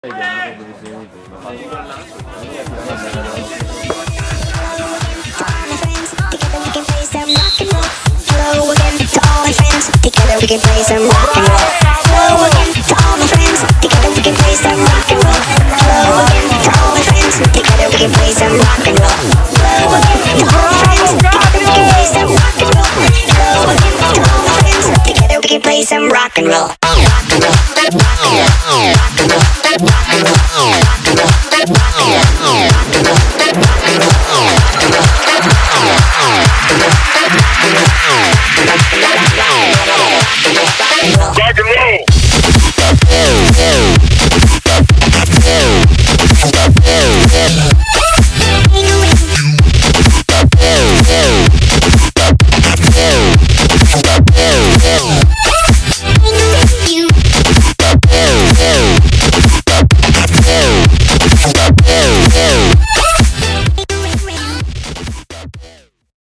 Hello again to all my friends. Together we can play some rock and roll. Hello again to all my friends. Together we can play some rock and roll. Hello again to all my friends. Together we can play some rock and roll. Hello again to all my friends. Together we can play some rock and roll. Hello again to all my friends. Together we can play some rock and roll. Rock and roll. Rock and roll.